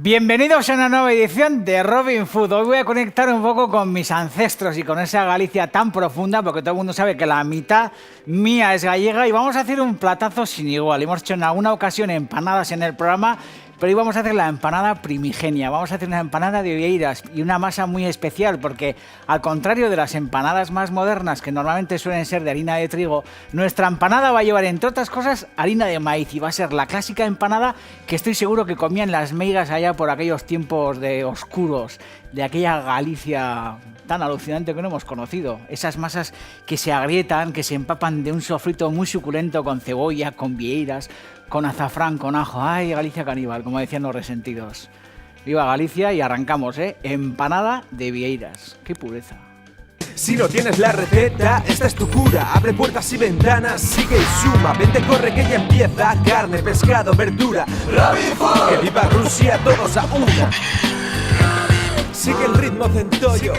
Bienvenidos a una nueva edición de Robin Food. Hoy voy a conectar un poco con mis ancestros y con esa Galicia tan profunda, porque todo el mundo sabe que la mitad mía es gallega, y vamos a hacer un platazo sin igual. Hemos hecho en alguna ocasión empanadas en el programa, pero hoy vamos a hacer la empanada primigenia. Vamos a hacer una empanada de vieiras y una masa muy especial, porque al contrario de las empanadas más modernas, que normalmente suelen ser de harina de trigo, nuestra empanada va a llevar, entre otras cosas, harina de maíz, y va a ser la clásica empanada que estoy seguro que comían las meigas allá por aquellos tiempos de oscuros, de aquella Galicia tan alucinante que no hemos conocido. Esas masas que se agrietan, que se empapan de un sofrito muy suculento con cebolla, con vieiras, con azafrán, con ajo. ¡Ay, Galicia caníbal!, como decían los resentidos. Viva Galicia, y arrancamos, empanada de vieiras. ¡Qué pureza! Si no tienes la receta, esta es tu cura. Abre puertas y ventanas, sigue y suma. Vente, corre que ya empieza. Carne, pescado, verdura. Robin Food. Que viva Rusia, todos a una. Sigue el ritmo centollo.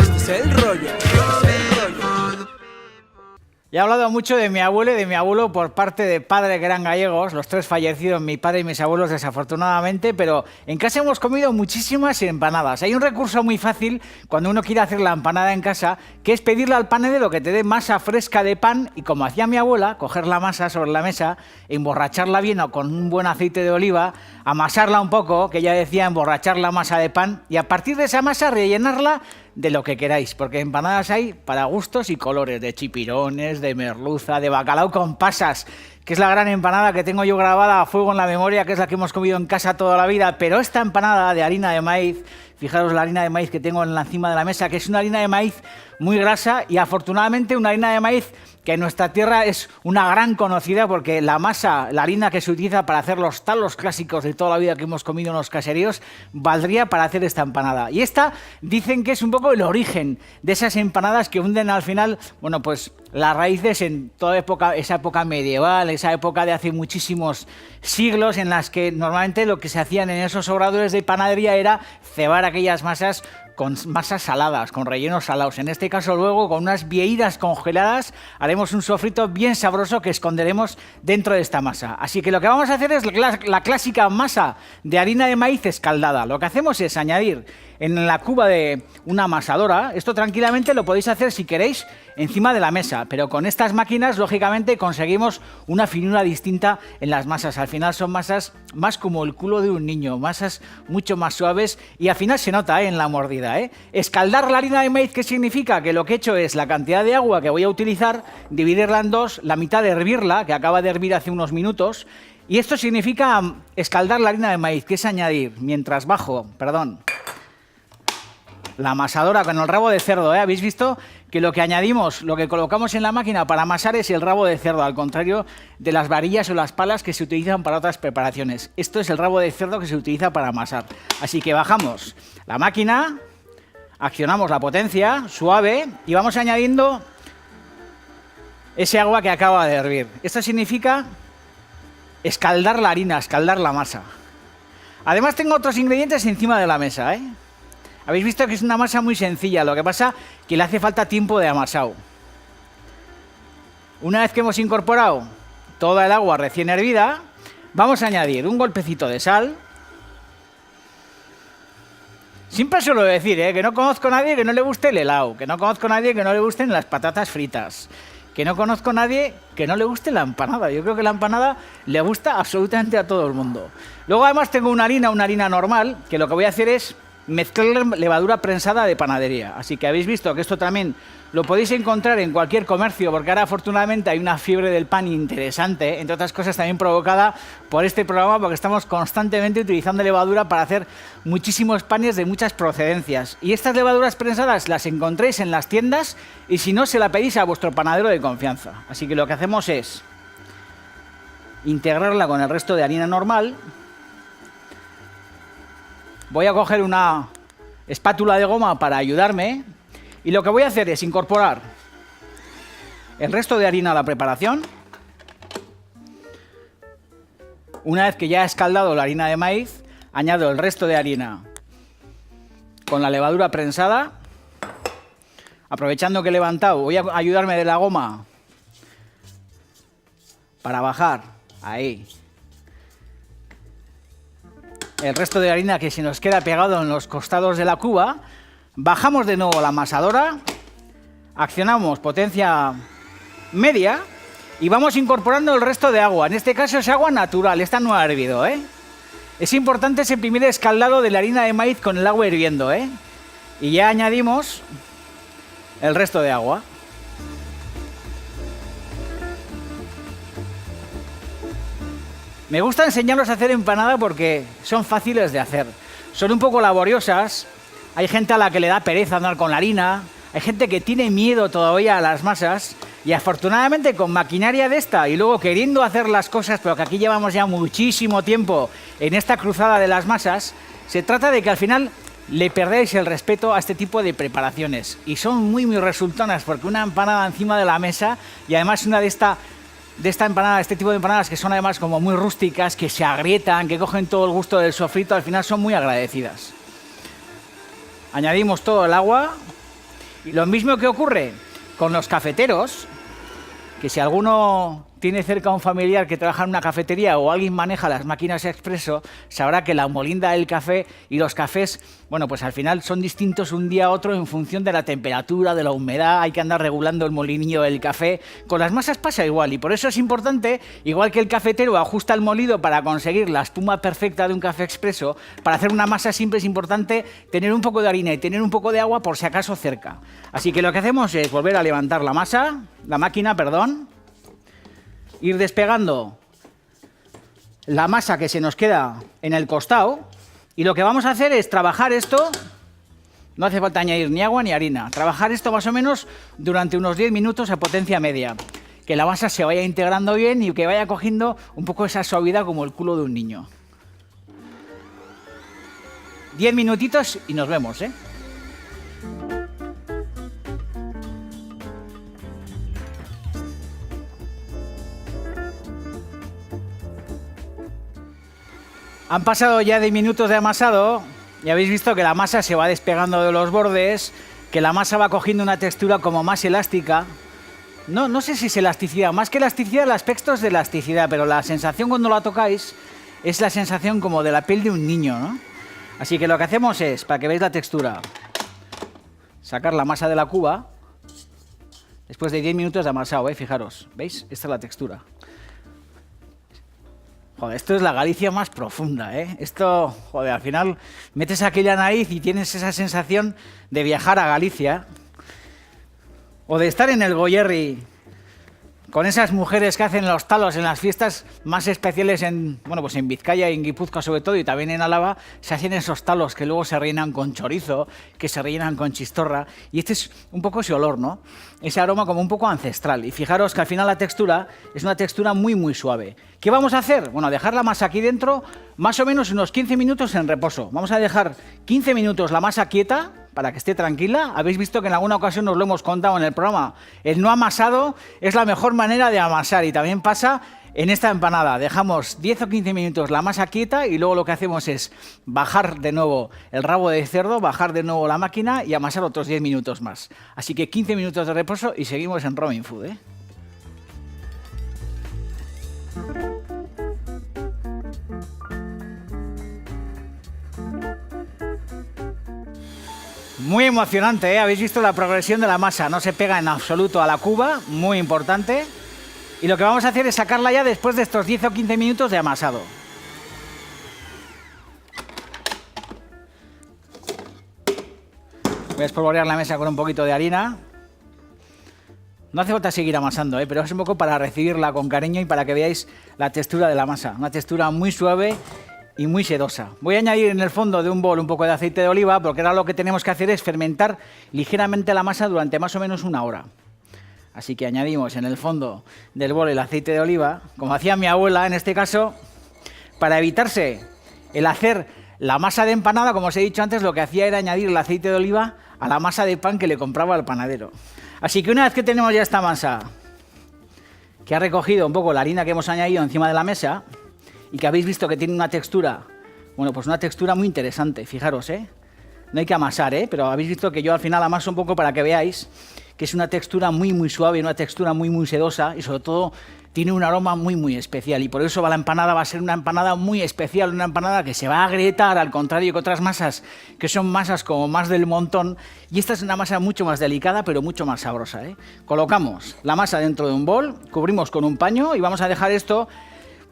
Este es el rollo. Ya he hablado mucho de mi abuelo y de mi abuelo por parte de padre, que eran gallegos, los tres fallecidos, mi padre y mis abuelos desafortunadamente, pero en casa hemos comido muchísimas empanadas. Hay un recurso muy fácil cuando uno quiere hacer la empanada en casa, que es pedirle al panadero que te dé masa fresca de pan, y como hacía mi abuela, coger la masa sobre la mesa, emborracharla bien o con un buen aceite de oliva, amasarla un poco, que ella decía emborrachar la masa de pan, y a partir de esa masa rellenarla de lo que queráis, porque empanadas hay para gustos y colores, de chipirones, de merluza, de bacalao con pasas, que es la gran empanada que tengo yo grabada a fuego en la memoria, que es la que hemos comido en casa toda la vida. Pero esta empanada de harina de maíz, fijaros la harina de maíz que tengo en la encima de la mesa, que es una harina de maíz muy grasa, y afortunadamente una harina de maíz que en nuestra tierra es una gran conocida, porque la masa, la harina que se utiliza para hacer los talos clásicos de toda la vida que hemos comido en los caseríos, valdría para hacer esta empanada. Y esta dicen que es un poco el origen de esas empanadas que hunden al final, bueno, pues las raíces en toda época, esa época medieval, esa época de hace muchísimos siglos, en las que normalmente lo que se hacían en esos obradores de panadería era cebar aquellas masas con masas saladas, con rellenos salados. En este caso luego, con unas vieiras congeladas, haremos un sofrito bien sabroso que esconderemos dentro de esta masa. Así que lo que vamos a hacer es la clásica masa de harina de maíz escaldada. Lo que hacemos es añadir en la cuba de una amasadora, esto tranquilamente lo podéis hacer si queréis encima de la mesa, pero con estas máquinas lógicamente conseguimos una finura distinta en las masas. Al final son masas más como el culo de un niño, masas mucho más suaves, y al final se nota en la mordida. Escaldar la harina de maíz, ¿qué significa? Que lo que he hecho es la cantidad de agua que voy a utilizar, dividirla en dos, la mitad de hervirla, que acaba de hervir hace unos minutos, y esto significa escaldar la harina de maíz, que es añadir, mientras bajo, la amasadora con el rabo de cerdo, ¿Habéis visto que lo que añadimos, lo que colocamos en la máquina para amasar es el rabo de cerdo, al contrario de las varillas o las palas que se utilizan para otras preparaciones? Esto es el rabo de cerdo que se utiliza para amasar. Así que bajamos la máquina, accionamos la potencia suave y vamos añadiendo ese agua que acaba de hervir. Esto significa escaldar la harina, escaldar la masa. Además tengo otros ingredientes encima de la mesa, Habéis visto que es una masa muy sencilla, lo que pasa que le hace falta tiempo de amasado. Una vez que hemos incorporado toda el agua recién hervida, vamos a añadir un golpecito de sal. Siempre suelo decir, que no conozco a nadie que no le guste el helado, que no conozco a nadie que no le gusten las patatas fritas, que no conozco a nadie que no le guste la empanada. Yo creo que la empanada le gusta absolutamente a todo el mundo. Luego además tengo una harina normal, que lo que voy a hacer es mezclar levadura prensada de panadería. Así que habéis visto que esto también lo podéis encontrar en cualquier comercio, porque ahora afortunadamente hay una fiebre del pan interesante, entre otras cosas también provocada por este programa, porque estamos constantemente utilizando levadura para hacer muchísimos panes de muchas procedencias. Y estas levaduras prensadas las encontréis en las tiendas, y si no, se la pedís a vuestro panadero de confianza. Así que lo que hacemos es integrarla con el resto de harina normal. Voy a coger una espátula de goma para ayudarme, y lo que voy a hacer es incorporar el resto de harina a la preparación. Una vez que ya he escaldado la harina de maíz, añado el resto de harina con la levadura prensada. Aprovechando que he levantado, voy a ayudarme de la goma para bajar, ahí, el resto de harina que se nos queda pegado en los costados de la cuba, bajamos de nuevo la amasadora, accionamos potencia media y vamos incorporando el resto de agua. En este caso es agua natural, esta no ha hervido, ¿eh? Es importante ese primer escaldado de la harina de maíz con el agua hirviendo, ¿eh? Y ya añadimos el resto de agua. Me gusta enseñarlos a hacer empanada porque son fáciles de hacer. Son un poco laboriosas. Hay gente a la que le da pereza andar con la harina. Hay gente que tiene miedo todavía a las masas. Y afortunadamente con maquinaria de esta y luego queriendo hacer las cosas, pero que aquí llevamos ya muchísimo tiempo en esta cruzada de las masas, se trata de que al final le perdáis el respeto a este tipo de preparaciones. Y son muy resultonas porque una empanada encima de la mesa y además una de esta empanada, este tipo de empanadas que son además como muy rústicas, que se agrietan, que cogen todo el gusto del sofrito, al final son muy agradecidas. Añadimos todo el agua y lo mismo que ocurre con los cafeteros, que si alguno tiene cerca a un familiar que trabaja en una cafetería o alguien maneja las máquinas expreso, sabrá que la molinda del café y los cafés, bueno, pues al final son distintos un día a otro en función de la temperatura, de la humedad, hay que andar regulando el molinillo del café. Con las masas pasa igual y por eso es importante, igual que el cafetero ajusta el molido para conseguir la espuma perfecta de un café expreso, para hacer una masa simple es importante tener un poco de harina y tener un poco de agua por si acaso cerca. Así que lo que hacemos es volver a levantar la máquina, ir despegando la masa que se nos queda en el costado y lo que vamos a hacer es trabajar esto, no hace falta añadir ni agua ni harina, trabajar esto más o menos durante unos 10 minutos a potencia media, que la masa se vaya integrando bien y que vaya cogiendo un poco esa suavidad como el culo de un niño. 10 minutitos y nos vemos, ¿eh? Han pasado ya 10 minutos de amasado y habéis visto que la masa se va despegando de los bordes, que la masa va cogiendo una textura como más elástica. No sé si es elasticidad, más que elasticidad, el aspecto es de elasticidad, pero la sensación cuando la tocáis es la sensación como de la piel de un niño, ¿no? Así que lo que hacemos es, para que veáis la textura, sacar la masa de la cuba, después de 10 minutos de amasado, fijaros, ¿veis? Esta es la textura. Joder, esto es la Galicia más profunda, ¿eh? Esto, joder, al final metes aquí la nariz y tienes esa sensación de viajar a Galicia o de estar en el Goierri con esas mujeres que hacen los talos en las fiestas más especiales en Vizcaya y en Guipúzcoa sobre todo y también en Álava, se hacen esos talos que luego se rellenan con chorizo, que se rellenan con chistorra y este es un poco ese olor, ¿no? Ese aroma como un poco ancestral y fijaros que al final la textura es una textura muy suave. ¿Qué vamos a hacer? Bueno, dejar la masa aquí dentro más o menos unos 15 minutos en reposo. Vamos a dejar 15 minutos la masa quieta para que esté tranquila. Habéis visto que en alguna ocasión nos lo hemos contado en el programa. El no amasado es la mejor manera de amasar y también pasa en esta empanada. Dejamos 10 o 15 minutos la masa quieta y luego lo que hacemos es bajar de nuevo el rabo de cerdo, bajar de nuevo la máquina y amasar otros 10 minutos más. Así que 15 minutos de reposo y seguimos en Robin Food, ¿eh? Muy emocionante, ¿eh? Habéis visto la progresión de la masa, no se pega en absoluto a la cuba, muy importante. Y lo que vamos a hacer es sacarla ya después de estos 10 o 15 minutos de amasado. Voy a espolvorear la mesa con un poquito de harina. No hace falta seguir amasando, pero es un poco para recibirla con cariño y para que veáis la textura de la masa. Una textura muy suave y muy sedosa. Voy a añadir en el fondo de un bol un poco de aceite de oliva, porque ahora lo que tenemos que hacer es fermentar ligeramente la masa durante más o menos 1 hora. Así que añadimos en el fondo del bol el aceite de oliva, como hacía mi abuela en este caso, para evitarse el hacer la masa de empanada, como os he dicho antes, lo que hacía era añadir el aceite de oliva a la masa de pan que le compraba al panadero. Así que una vez que tenemos ya esta masa, que ha recogido un poco la harina que hemos añadido encima de la mesa, y que habéis visto que tiene una textura, bueno, pues una textura muy interesante, fijaros, no hay que amasar, pero habéis visto que yo al final amaso un poco para que veáis que es una textura muy suave, una textura muy sedosa y sobre todo tiene un aroma muy especial y por eso la empanada va a ser una empanada muy especial, una empanada que se va a agrietar, al contrario que otras masas que son masas como más del montón, y esta es una masa mucho más delicada pero mucho más sabrosa. Colocamos la masa dentro de un bol, cubrimos con un paño y vamos a dejar esto,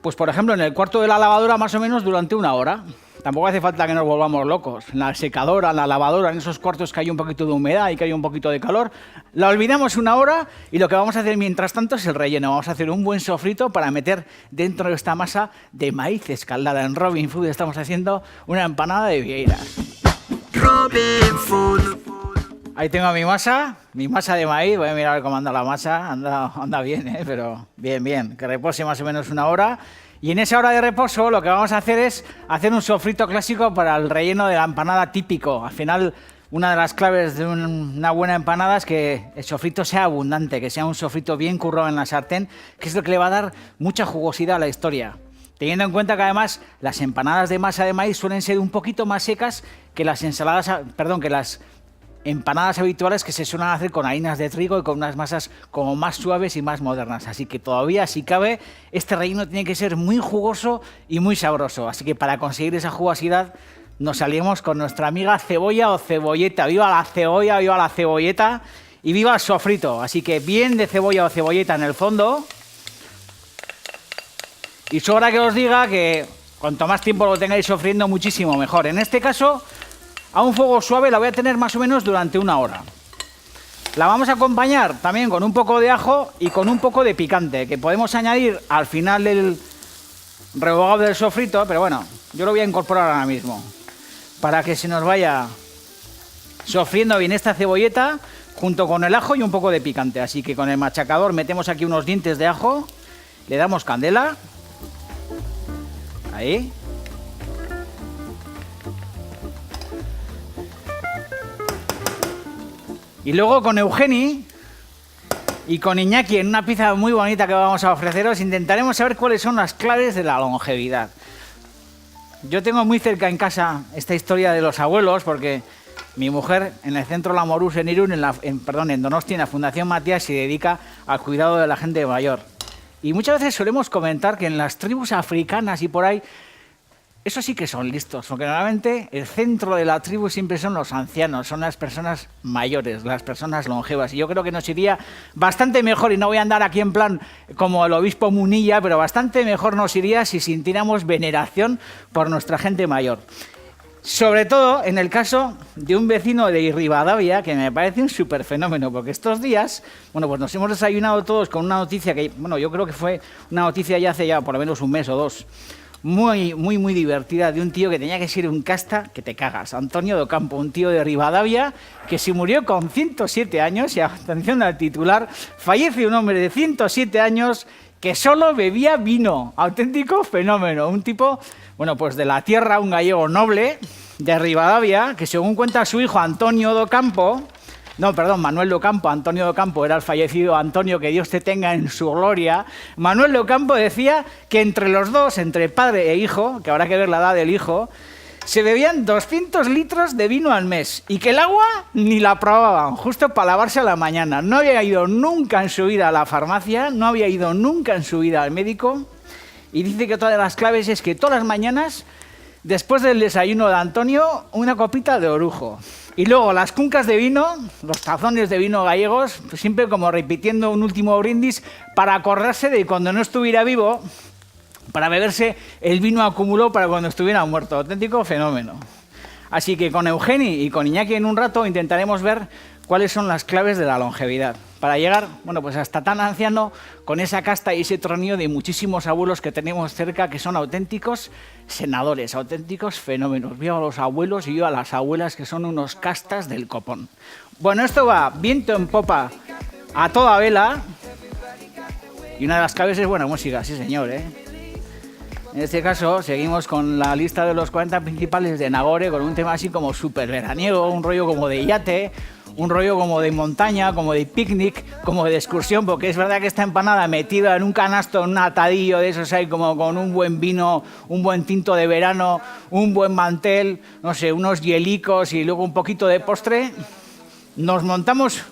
pues por ejemplo en el cuarto de la lavadora más o menos durante 1 hora. Tampoco hace falta que nos volvamos locos. En la secadora, en la lavadora, en esos cuartos que hay un poquito de humedad y que hay un poquito de calor, la olvidamos 1 hora y lo que vamos a hacer mientras tanto es el relleno. Vamos a hacer un buen sofrito para meter dentro de esta masa de maíz escaldada. En Robin Food estamos haciendo una empanada de vieiras. Robin Food. Ahí tengo mi masa de maíz. Voy a mirar a ver cómo anda la masa. Anda bien, pero bien. Que repose más o menos 1 hora. Y en esa hora de reposo lo que vamos a hacer es hacer un sofrito clásico para el relleno de la empanada típico. Al final, una de las claves de una buena empanada es que el sofrito sea abundante, que sea un sofrito bien currado en la sartén, que es lo que le va a dar mucha jugosidad a la historia. Teniendo en cuenta que además las empanadas de masa de maíz suelen ser un poquito más secas que las empanadas habituales que se suelen hacer con harinas de trigo y con unas masas como más suaves y más modernas. Así que todavía, si cabe, este relleno tiene que ser muy jugoso y muy sabroso. Así que para conseguir esa jugosidad nos salimos con nuestra amiga cebolla o cebolleta. ¡Viva la cebolla, viva la cebolleta y viva el sofrito! Así que bien de cebolla o cebolleta en el fondo. Y sobra que os diga que cuanto más tiempo lo tengáis sofriendo, muchísimo mejor. En este caso, a un fuego suave la voy a tener más o menos durante 1 hora. La vamos a acompañar también con un poco de ajo y con un poco de picante, que podemos añadir al final del rehogado del sofrito, pero bueno, yo lo voy a incorporar ahora mismo, para que se nos vaya sofriendo bien esta cebolleta, junto con el ajo y un poco de picante. Así que con el machacador metemos aquí unos dientes de ajo, le damos candela, ahí. Y luego con Eugeni y con Iñaki, en una pizza muy bonita que vamos a ofreceros, intentaremos saber cuáles son las claves de la longevidad. Yo tengo muy cerca en casa esta historia de los abuelos, porque mi mujer en el Centro Lamorús en Irún, en Donosti, en la Fundación Matías, se dedica al cuidado de la gente mayor. Y muchas veces solemos comentar que en las tribus africanas y por ahí, eso sí que son listos, porque normalmente el centro de la tribu siempre son los ancianos, son las personas mayores, las personas longevas. Y yo creo que nos iría bastante mejor, y no voy a andar aquí en plan como el obispo Munilla, pero bastante mejor nos iría si sintiéramos veneración por nuestra gente mayor. Sobre todo en el caso de un vecino de Rivadavia, que me parece un súper fenómeno, porque estos días, bueno, pues nos hemos desayunado todos con una noticia que, bueno, yo creo que fue una noticia ya hace por lo menos 1 mes o 2, muy divertida, de un tío que tenía que ser un casta que te cagas. Antonio Docampo, un tío de Rivadavia que se murió con 107 años, y atención al titular, fallece un hombre de 107 años que solo bebía vino. Auténtico fenómeno. Un tipo, bueno, pues de la tierra, un gallego noble de Rivadavia, que según cuenta su hijo Antonio Docampo, Manuel Docampo, Antonio Docampo era el fallecido Antonio, que Dios te tenga en su gloria. Manuel Docampo decía que entre los dos, entre padre e hijo, que habrá que ver la edad del hijo, se bebían 200 litros de vino al mes y que el agua ni la probaban, justo para lavarse a la mañana. No había ido nunca en su vida a la farmacia, no había ido nunca en su vida al médico, y dice que todas las claves es que todas las mañanas, después del desayuno de Antonio, una copita de orujo. Y luego las cuncas de vino, los tazones de vino gallegos, pues siempre como repitiendo un último brindis para acordarse de cuando no estuviera vivo, para beberse el vino acumulado para cuando estuviera muerto. Auténtico fenómeno. Así que con Eugeni y con Iñaki en un rato intentaremos ver cuáles son las claves de la longevidad, para llegar, bueno, pues hasta tan anciano, con esa casta y ese tronío de muchísimos abuelos que tenemos cerca, que son auténticos senadores, auténticos fenómenos. Viva a los abuelos y viva a las abuelas, que son unos castas del copón. Bueno, esto va viento en popa a toda vela, y una de las claves es buena música, sí señor, En este caso, seguimos con la lista de los 40 principales de Nagore, con un tema así como súper veraniego, un rollo como de yate, un rollo como de montaña, como de picnic, como de excursión, porque es verdad que esta empanada metida en un canasto, en un atadillo de esos ahí, como con un buen vino, un buen tinto de verano, un buen mantel, no sé, unos hielicos y luego un poquito de postre, nos montamos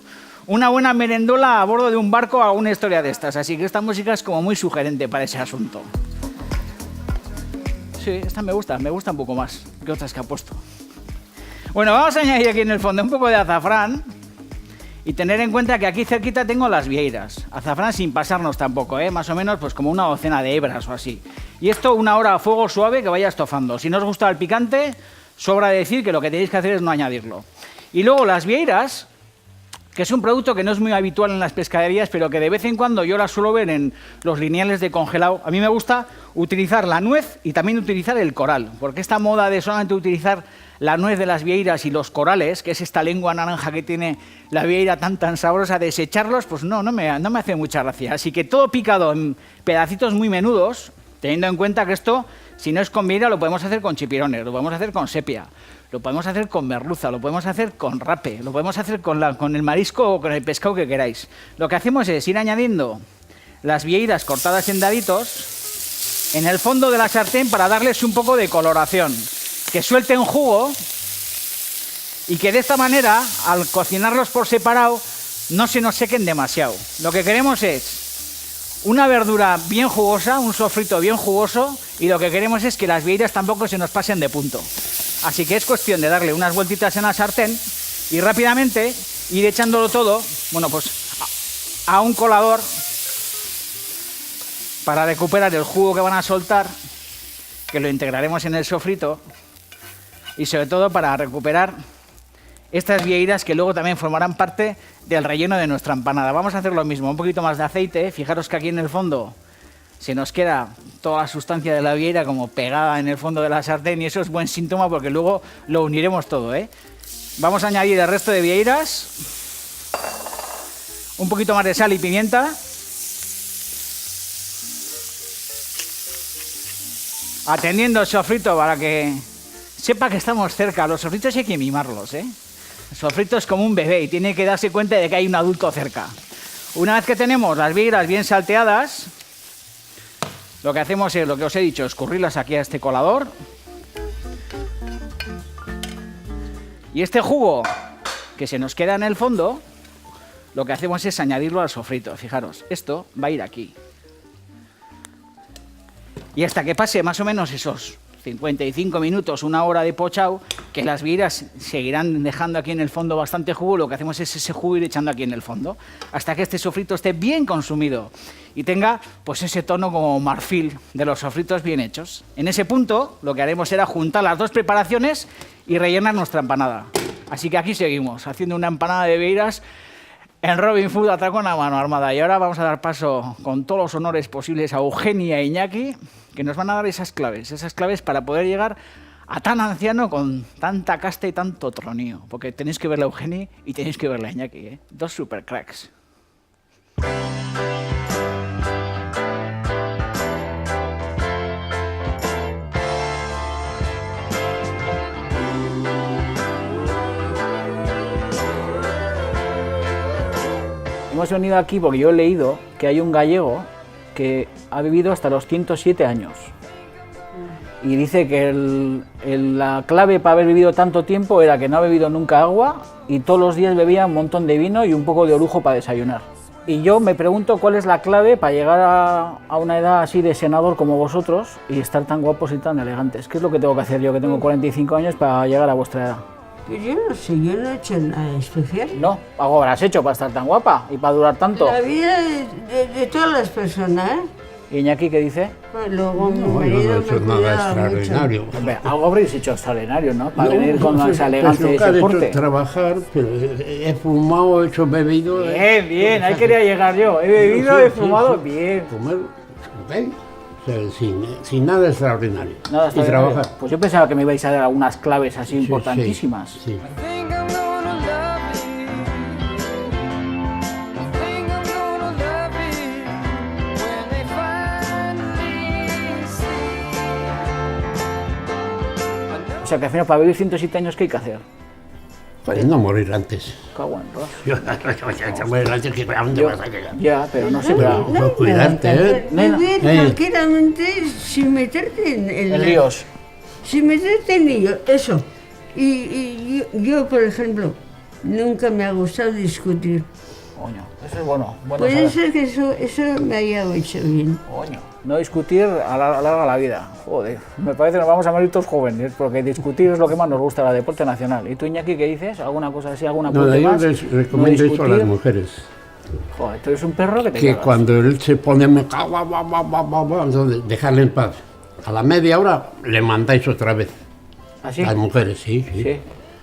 una buena merendola a bordo de un barco a una historia de estas. Así que esta música es como muy sugerente para ese asunto. Sí, esta me gusta un poco más que otras que ha puesto. Bueno, vamos a añadir aquí en el fondo un poco de azafrán y tener en cuenta que aquí cerquita tengo las vieiras. Azafrán sin pasarnos tampoco, más o menos pues como una docena de hebras o así. Y esto una hora a fuego suave que vaya estofando. Si no os gusta el picante, sobra decir que lo que tenéis que hacer es no añadirlo. Y luego las vieiras, que es un producto que no es muy habitual en las pescaderías, pero que de vez en cuando yo las suelo ver en los lineales de congelado. A mí me gusta utilizar la nuez y también utilizar el coral, porque esta moda de solamente utilizar la nuez de las vieiras y los corales, que es esta lengua naranja que tiene la vieira tan sabrosa, desecharlos, pues no me hace mucha gracia. Así que todo picado en pedacitos muy menudos, teniendo en cuenta que esto, si no es con vieira, lo podemos hacer con chipirones, lo podemos hacer con sepia, lo podemos hacer con merluza, lo podemos hacer con rape, lo podemos hacer con el marisco o con el pescado que queráis. Lo que hacemos es ir añadiendo las vieiras cortadas en daditos en el fondo de la sartén para darles un poco de coloración, que suelten jugo y que de esta manera, al cocinarlos por separado, no se nos sequen demasiado. Lo que queremos es una verdura bien jugosa, un sofrito bien jugoso, y lo que queremos es que las vieiras tampoco se nos pasen de punto. Así que es cuestión de darle unas vueltitas en la sartén y rápidamente ir echándolo todo, bueno, pues a un colador para recuperar el jugo que van a soltar, que lo integraremos en el sofrito, y sobre todo para recuperar estas vieiras que luego también formarán parte del relleno de nuestra empanada. Vamos a hacer lo mismo, un poquito más de aceite. Fijaros que aquí en el fondo se nos queda toda la sustancia de la vieira como pegada en el fondo de la sartén, y eso es buen síntoma porque luego lo uniremos todo, Vamos a añadir el resto de vieiras, un poquito más de sal y pimienta, atendiendo el sofrito para que sepa que estamos cerca. Los sofritos hay que mimarlos, El sofrito es como un bebé y tiene que darse cuenta de que hay un adulto cerca. Una vez que tenemos las vieiras bien salteadas, lo que hacemos es, lo que os he dicho, escurrirlas aquí a este colador. Y este jugo que se nos queda en el fondo, lo que hacemos es añadirlo al sofrito. Fijaros, esto va a ir aquí. Y hasta que pase más o menos esos 55 minutos, una hora de pochao, que las vieiras seguirán dejando aquí en el fondo bastante jugo, lo que hacemos es ese jugo ir echando aquí en el fondo, hasta que este sofrito esté bien consumido y tenga pues ese tono como marfil de los sofritos bien hechos. En ese punto lo que haremos será juntar las dos preparaciones y rellenar nuestra empanada. Así que aquí seguimos, haciendo una empanada de vieiras en Robin Food Atracón a mano armada. Y ahora vamos a dar paso con todos los honores posibles a Eugenia e Iñaki, que nos van a dar esas claves para poder llegar a tan anciano con tanta casta y tanto tronío. Porque tenéis que ver a Eugenia y tenéis que ver a Iñaki, Dos super cracks. Hemos venido aquí porque yo he leído que hay un gallego que ha vivido hasta los 107 años. Y dice que la clave para haber vivido tanto tiempo era que no ha bebido nunca agua y todos los días bebía un montón de vino y un poco de orujo para desayunar. Y yo me pregunto cuál es la clave para llegar a una edad así de senador como vosotros y estar tan guapos y tan elegantes. ¿Qué es lo que tengo que hacer yo, que tengo 45 años, para llegar a vuestra edad? Pues yo no sé, yo no he hecho nada especial. No, algo habrás hecho para estar tan guapa y para durar tanto. La vida de todas las personas, ¿Y Iñaki qué dice? Pues luego mi No, yo no marido he me hecho nada cuidaba extraordinario. Hombre, algo habréis hecho extraordinario, ¿no? Para No, venir con pues, esa elegancia y pues lo que ese he hecho porte. es trabajar, pero he fumado, he hecho bebido. Bien, bien, ahí quería llegar yo. He bebido, Sí, he fumado, sí. bien. Comer, ¿ven? O sea, sin nada extraordinario. Nada, y está bien. trabajar. Pues yo pensaba que me ibais a dar algunas claves así Sí, importantísimas. Sí, sí. think I'm gonna love you. I think I'm gonna love you when they finally see. O sea que al final para vivir 107 años, ¿qué hay que hacer? Joder, no morir antes. Cago en Dios. Morir antes, que ¿a dónde vas a llegar? Ya, pero no sé, Pero, pero... no, cuidarte, ¿eh? Vivir tranquilamente sin meterte En líos. Sin meterte en líos, eso. Y yo, por ejemplo, nunca me ha gustado discutir. Coño, eso es bueno. Puede saber. ser que eso me haya hecho bien. Coño, no discutir alarga la vida. Joder, me parece que nos vamos a morir todos jóvenes, porque discutir es lo que más nos gusta, la deporte nacional. ¿Y tú, Iñaki, qué dices? ¿Alguna cosa así, alguna No, apunte yo más? les recomiendo eso a las mujeres. Joder, tú eres un perro que te Que cagas. cuando él se pone, entonces dejarle en paz. A la media hora le mandáis otra vez. ¿Así? Las mujeres, sí. Sí,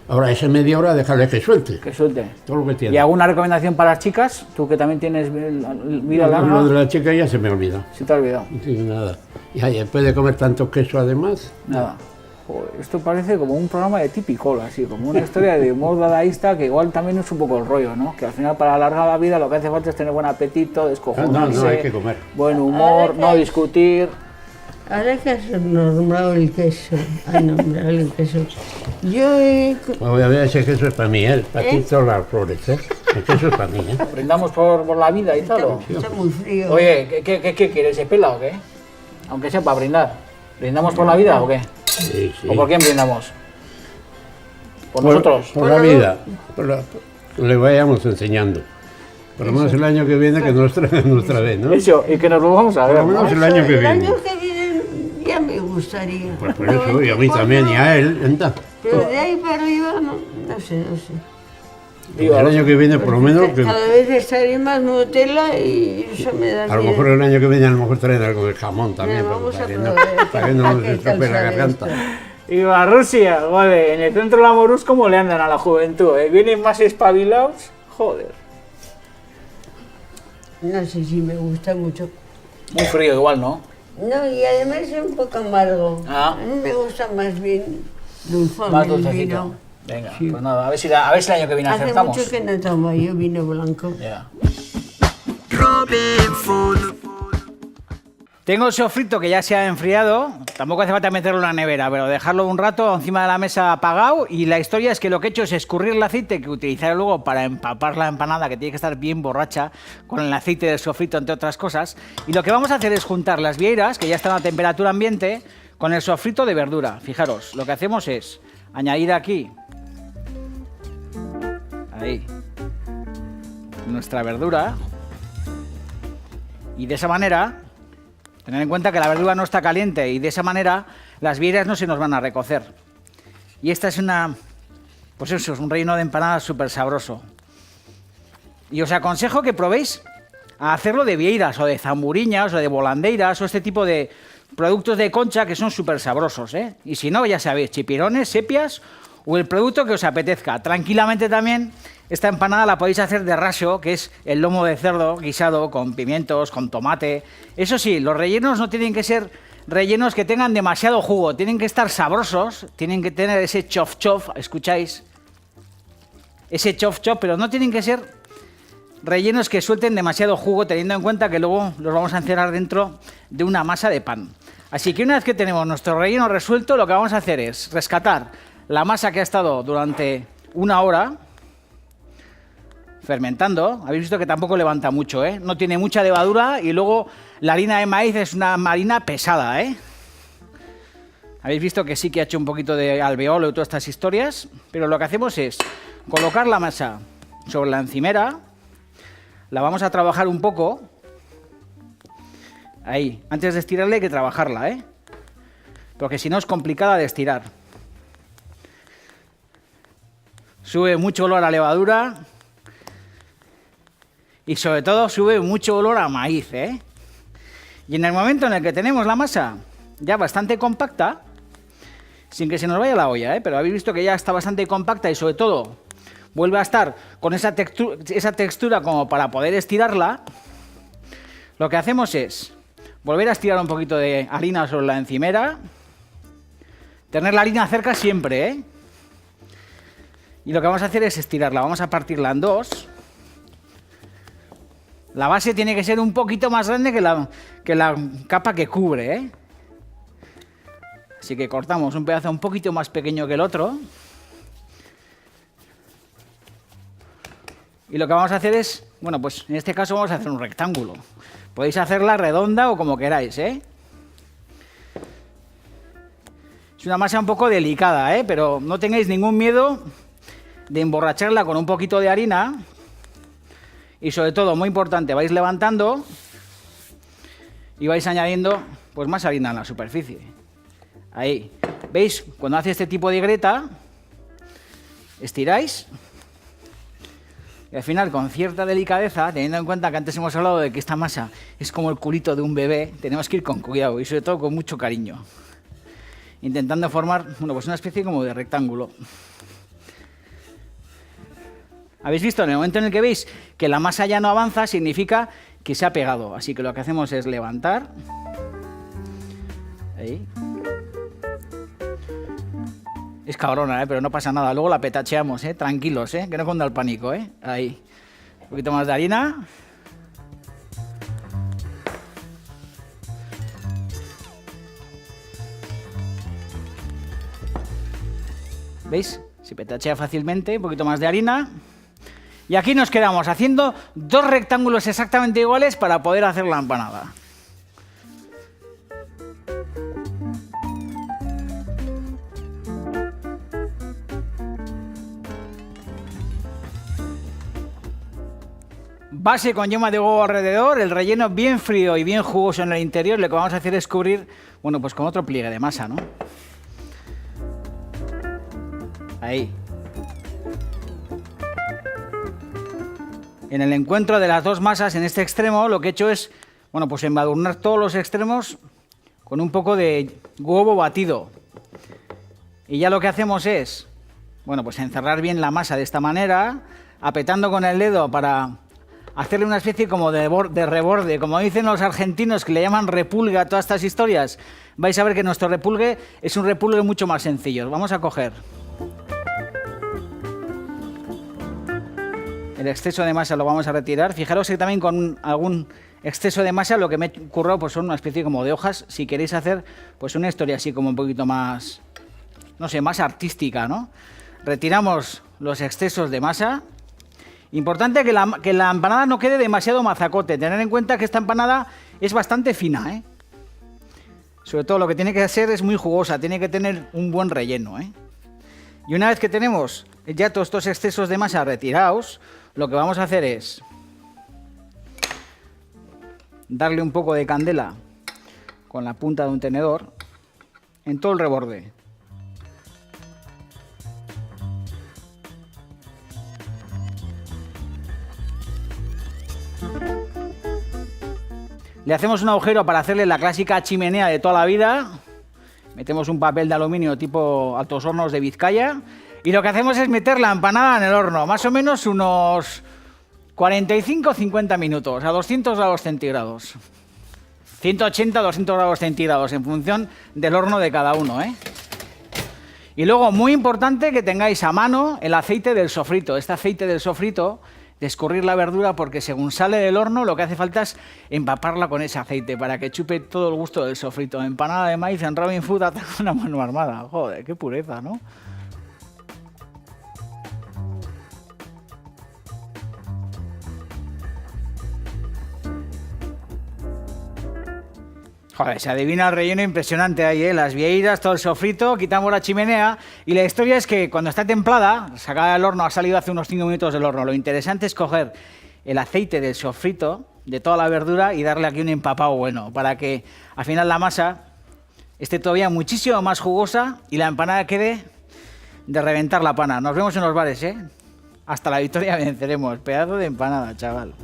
Ahora, esa media hora, dejarle que suelte. que suelte. Todo lo que tiene. ¿Y alguna recomendación para las chicas? Tú que también tienes vida larga. Lo de la chica ya se me olvidó. ¿Se te ha olvidado? Sí, nada. Y ahí, después de comer tanto queso, además. Nada. Joder, esto parece como un programa de típico, así, como una historia de humor dadaísta que igual también es un poco el rollo, ¿no? Que al final para alargar la vida lo que hace falta es tener buen apetito, descojonarse, No, hay que comer. buen humor, no discutir. Ahora que has nombrado el queso, yo Voy a ver, ese queso es para mí, ¿eh? Para ti todas las flores, ¿eh? El queso es para mí, ¿eh? Brindamos por la vida y tal. ¿O? está muy frío. Oye, ¿qué quieres? ¿Se pela o qué? Aunque sea para brindar. ¿Brindamos por la vida o qué? Sí, sí. ¿O por quién brindamos? ¿Por nosotros? Por la vida. Le vayamos enseñando. Por lo menos el año que viene que nos traigan nuestra vez, ¿no? Eso, y que nos lo vamos a Por ver. lo menos ¿no? el año que El viene. año que viene ya me gustaría. Pues por eso, y a mí también, y a él, anda. Pero de ahí para arriba, no sé. Digo, El año que viene, por lo menos, que Cada vez estaré más Nutella y eso me da a lo miedo. mejor el año que viene, a lo mejor traen algo de jamón también, Mira, vamos para que a no, probar. para que no nos ¿Qué estropee tal la sabe garganta. esto? Y a Rusia, joder, en el centro de la Morús, ¿cómo le andan a la juventud? Vienen más espabilados, joder. No sé si me gusta mucho. Muy frío igual, ¿no? No, y además es un poco amargo. Ah. A mí me gusta más bien dulzón Más el dulcecito. vino. Venga, pues nada, a ver si el año que viene Hace acertamos. mucho que no tomo yo vino blanco. Ya. Tengo el sofrito que ya se ha enfriado, tampoco hace falta meterlo en la nevera, pero dejarlo un rato encima de la mesa apagado y la historia es que lo que he hecho es escurrir el aceite que utilizaré luego para empapar la empanada, que tiene que estar bien borracha con el aceite del sofrito, entre otras cosas. Y lo que vamos a hacer es juntar las vieiras, que ya están a temperatura ambiente, con el sofrito de verdura. Fijaros, lo que hacemos es añadir aquí, ahí, nuestra verdura y de esa manera... Tener en cuenta que la verdura no está caliente y de esa manera las vieiras no se nos van a recocer. Y esta es pues eso, es un relleno de empanadas súper sabroso. Y os aconsejo que probéis a hacerlo de vieiras o de zamburiñas o de volandeiras o este tipo de productos de concha que son súper sabrosos, ¿eh? Y si no, ya sabéis, chipirones, sepias o el producto que os apetezca. Tranquilamente también esta empanada la podéis hacer de raso, que es el lomo de cerdo guisado con pimientos, con tomate. Eso sí, los rellenos no tienen que ser rellenos que tengan demasiado jugo, tienen que estar sabrosos, tienen que tener ese chof chof, ¿escucháis? Ese chof chof, pero no tienen que ser rellenos que suelten demasiado jugo, teniendo en cuenta que luego los vamos a encerrar dentro de una masa de pan. Así que una vez que tenemos nuestro relleno resuelto, lo que vamos a hacer es rescatar la masa que ha estado durante una hora fermentando. Habéis visto que tampoco levanta mucho, ¿eh? No tiene mucha levadura y luego la harina de maíz es una harina pesada, ¿eh? Habéis visto que sí que ha hecho un poquito de alveolo y todas estas historias, pero lo que hacemos es colocar la masa sobre la encimera, la vamos a trabajar un poco, ahí, antes de estirarla hay que trabajarla, ¿eh? Porque si no es complicada de estirar. Sube mucho olor a levadura y sobre todo sube mucho olor a maíz, ¿eh? Y en el momento en el que tenemos la masa ya bastante compacta, sin que se nos vaya la olla, ¿eh? Pero habéis visto que ya está bastante compacta y sobre todo vuelve a estar con esa textura como para poder estirarla, lo que hacemos es volver a estirar un poquito de harina sobre la encimera, tener la harina cerca siempre, ¿eh? Y lo que vamos a hacer es estirarla, vamos a partirla en dos. La base tiene que ser un poquito más grande que la capa que cubre, ¿eh? Así que cortamos un pedazo un poquito más pequeño que el otro. Y lo que vamos a hacer es, bueno, pues en este caso vamos a hacer un rectángulo. Podéis hacerla redonda o como queráis, ¿eh? Es una masa un poco delicada, ¿eh? Pero no tengáis ningún miedo de emborracharla con un poquito de harina. Y sobre todo, muy importante, vais levantando y vais añadiendo pues más harina en la superficie. Ahí. ¿Veis? Cuando hace este tipo de grieta, estiráis. Y al final, con cierta delicadeza, teniendo en cuenta que antes hemos hablado de que esta masa es como el culito de un bebé, tenemos que ir con cuidado y sobre todo con mucho cariño. Intentando formar, bueno, pues una especie como de rectángulo. ¿Habéis visto? En el momento en el que veis que la masa ya no avanza, significa que se ha pegado. Así que lo que hacemos es levantar. Ahí. Es cabrona, pero no pasa nada. Luego la petacheamos, tranquilos, que no cunda el pánico, Ahí. Un poquito más de harina. ¿Veis? Se petachea fácilmente. Un poquito más de harina. Y aquí nos quedamos haciendo 2 rectángulos exactamente iguales para poder hacer la empanada. Base con yema de huevo alrededor, el relleno bien frío y bien jugoso en el interior. Lo que vamos a hacer es cubrir, bueno, pues con otro pliegue de masa, ¿no? Ahí. En el encuentro de las 2 masas en este extremo, lo que he hecho es, bueno, pues embadurnar todos los extremos con un poco de huevo batido. Y ya lo que hacemos es, bueno, pues encerrar bien la masa de esta manera, apretando con el dedo para hacerle una especie como de reborde, como dicen los argentinos, que le llaman repulgue a todas estas historias. Vais a ver que nuestro repulgue es un repulgue mucho más sencillo. Vamos a coger el exceso de masa, lo vamos a retirar. Fijaros que también con algún exceso de masa lo que me he currado pues son una especie como de hojas. Si queréis hacer pues una historia así como un poquito más, no sé, más artística, ¿no? Retiramos los excesos de masa. Importante que la empanada no quede demasiado mazacote. Tener en cuenta que esta empanada es bastante fina, Sobre todo lo que tiene que ser es muy jugosa, tiene que tener un buen relleno, Y una vez que tenemos ya todos estos excesos de masa retirados, lo que vamos a hacer es darle un poco de candela con la punta de un tenedor en todo el reborde. Le hacemos un agujero para hacerle la clásica chimenea de toda la vida. Metemos un papel de aluminio tipo Altos Hornos de Vizcaya. Y lo que hacemos es meter la empanada en el horno, más o menos unos 45-50 minutos, a 200 grados centígrados. 180-200 grados centígrados, en función del horno de cada uno, Y luego, muy importante que tengáis a mano el aceite del sofrito. Este aceite del sofrito, de escurrir la verdura, porque según sale del horno, lo que hace falta es empaparla con ese aceite para que chupe todo el gusto del sofrito. Empanada de maíz en Robin Food a una mano armada. Joder, qué pureza, ¿no? Joder, se adivina el relleno impresionante ahí, Las vieiras, todo el sofrito, quitamos la chimenea y la historia es que cuando está templada, sacada del horno, ha salido hace unos 5 minutos del horno. Lo interesante es coger el aceite del sofrito, de toda la verdura y darle aquí un empapado bueno, para que al final la masa esté todavía muchísimo más jugosa y la empanada quede de reventar la pana. Nos vemos en los bares, Hasta la victoria venceremos. Pedazo de empanada, chaval.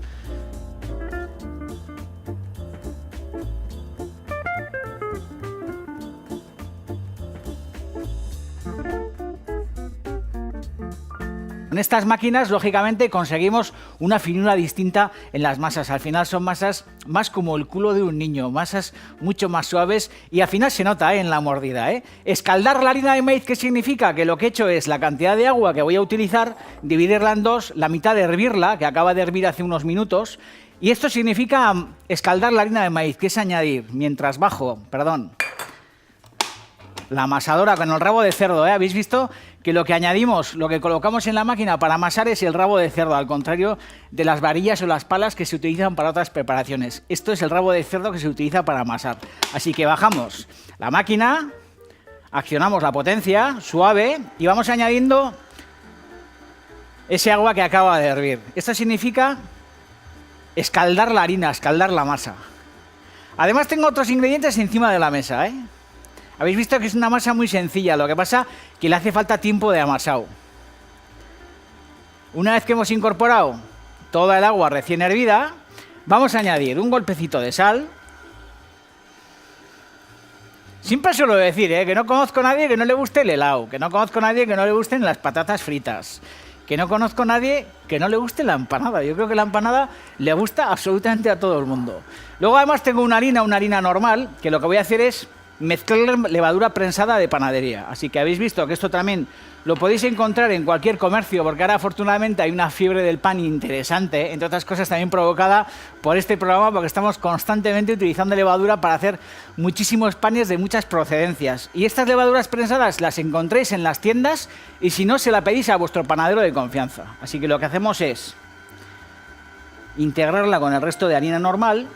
Con estas máquinas, lógicamente, conseguimos una finura distinta en las masas. Al final son masas más como el culo de un niño, masas mucho más suaves y al final se nota en la mordida. Escaldar la harina de maíz, ¿qué significa? Que lo que he hecho es la cantidad de agua que voy a utilizar, dividirla en 2, la mitad de hervirla, que acaba de hervir hace unos minutos, y esto significa escaldar la harina de maíz, que es añadir, mientras bajo, la amasadora con el rabo de cerdo, ¿eh? Habéis visto que lo que añadimos, lo que colocamos en la máquina para amasar es el rabo de cerdo, al contrario de las varillas o las palas que se utilizan para otras preparaciones. Esto es el rabo de cerdo que se utiliza para amasar. Así que bajamos la máquina, accionamos la potencia, suave, y vamos añadiendo ese agua que acaba de hervir. Esto significa escaldar la harina, escaldar la masa. Además tengo otros ingredientes encima de la mesa, ¿eh? Habéis visto que es una masa muy sencilla, lo que pasa que le hace falta tiempo de amasado. Una vez que hemos incorporado toda el agua recién hervida, vamos a añadir un golpecito de sal. Siempre suelo decir, que no conozco a nadie que no le guste el helado, que no conozco a nadie que no le gusten las patatas fritas, que no conozco a nadie que no le guste la empanada. Yo creo que la empanada le gusta absolutamente a todo el mundo. Luego además tengo una harina normal, que lo que voy a hacer es mezclar levadura prensada de panadería. Así que habéis visto que esto también lo podéis encontrar en cualquier comercio, porque ahora afortunadamente hay una fiebre del pan interesante, entre otras cosas también provocada por este programa, porque estamos constantemente utilizando levadura para hacer muchísimos panes de muchas procedencias. Y estas levaduras prensadas las encontréis en las tiendas, y si no, se la pedís a vuestro panadero de confianza. Así que lo que hacemos es integrarla con el resto de harina normal,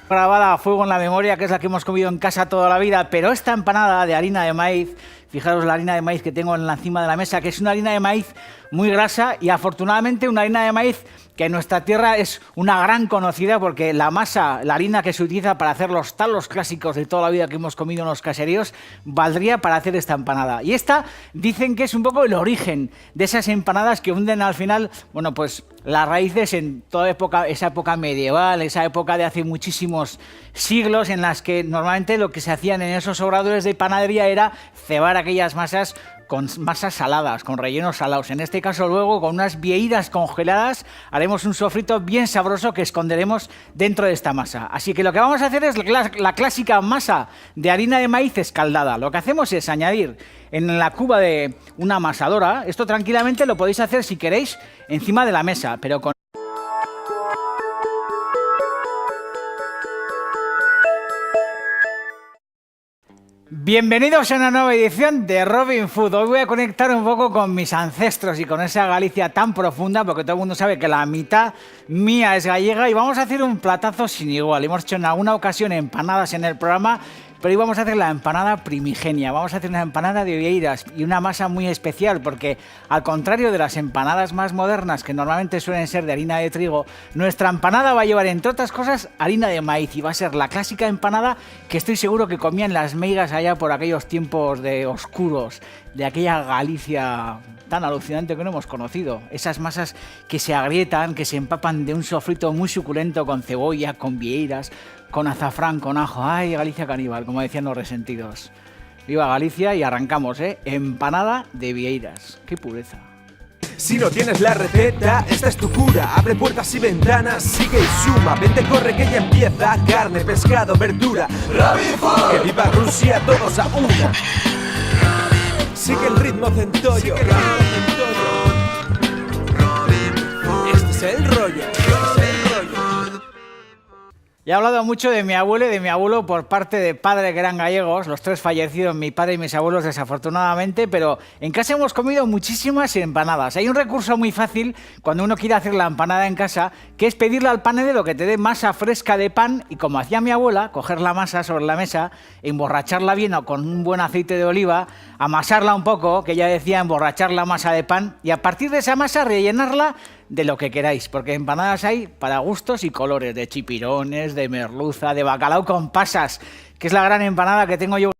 grabada a fuego en la memoria, que es la que hemos comido en casa toda la vida, pero esta empanada de harina de maíz, fijaros la harina de maíz que tengo encima de la mesa, que es una harina de maíz muy grasa y afortunadamente una harina de maíz que en nuestra tierra es una gran conocida, porque la masa, la harina que se utiliza para hacer los talos clásicos de toda la vida que hemos comido en los caseríos, valdría para hacer esta empanada. Y esta dicen que es un poco el origen de esas empanadas que hunden al final, bueno, pues las raíces en toda época, esa época medieval, esa época de hace muchísimos siglos, en las que normalmente lo que se hacían en esos obradores de panadería era cebar aquellas masas con masas saladas, con rellenos salados. En este caso luego con unas vieiras congeladas haremos un sofrito bien sabroso que esconderemos dentro de esta masa. Así que lo que vamos a hacer es la clásica masa de harina de maíz escaldada. Lo que hacemos es añadir en la cuba de una amasadora, esto tranquilamente lo podéis hacer si queréis encima de la mesa, pero con Bienvenidos a una nueva edición de Robin Food. Hoy voy a conectar un poco con mis ancestros y con esa Galicia tan profunda, porque todo el mundo sabe que la mitad mía es gallega, y vamos a hacer un platazo sin igual. Hemos hecho en alguna ocasión empanadas en el programa, pero hoy vamos a hacer la empanada primigenia. Vamos a hacer una empanada de vieiras y una masa muy especial, porque al contrario de las empanadas más modernas, que normalmente suelen ser de harina de trigo, nuestra empanada va a llevar, entre otras cosas, harina de maíz, y va a ser la clásica empanada que estoy seguro que comían las meigas allá por aquellos tiempos de oscuros, de aquella Galicia tan alucinante que no hemos conocido. Esas masas que se agrietan, que se empapan de un sofrito muy suculento con cebolla, con vieiras, con azafrán, con ajo. ¡Ay, Galicia caníbal!, como decían los resentidos. Viva Galicia, y arrancamos, empanada de vieiras. ¡Qué pureza! Si no tienes la receta, esta es tu cura. Abre puertas y ventanas, sigue y suma. Vente, corre que ya empieza. Carne, pescado, verdura. Robin Food. Que viva Rusia, todos a una. Sigue el ritmo centollo. Este es el rollo. Ya he hablado mucho de mi abuelo y de mi abuelo por parte de padres que eran gallegos, los tres fallecidos, mi padre y mis abuelos desafortunadamente, pero en casa hemos comido muchísimas empanadas. Hay un recurso muy fácil cuando uno quiere hacer la empanada en casa, que es pedirle al panadero que te dé masa fresca de pan, y como hacía mi abuela, coger la masa sobre la mesa, emborracharla bien o con un buen aceite de oliva, amasarla un poco, que ella decía emborrachar la masa de pan, y a partir de esa masa rellenarla de lo que queráis, porque empanadas hay para gustos y colores, de chipirones, de merluza, de bacalao con pasas, que es la gran empanada que tengo yo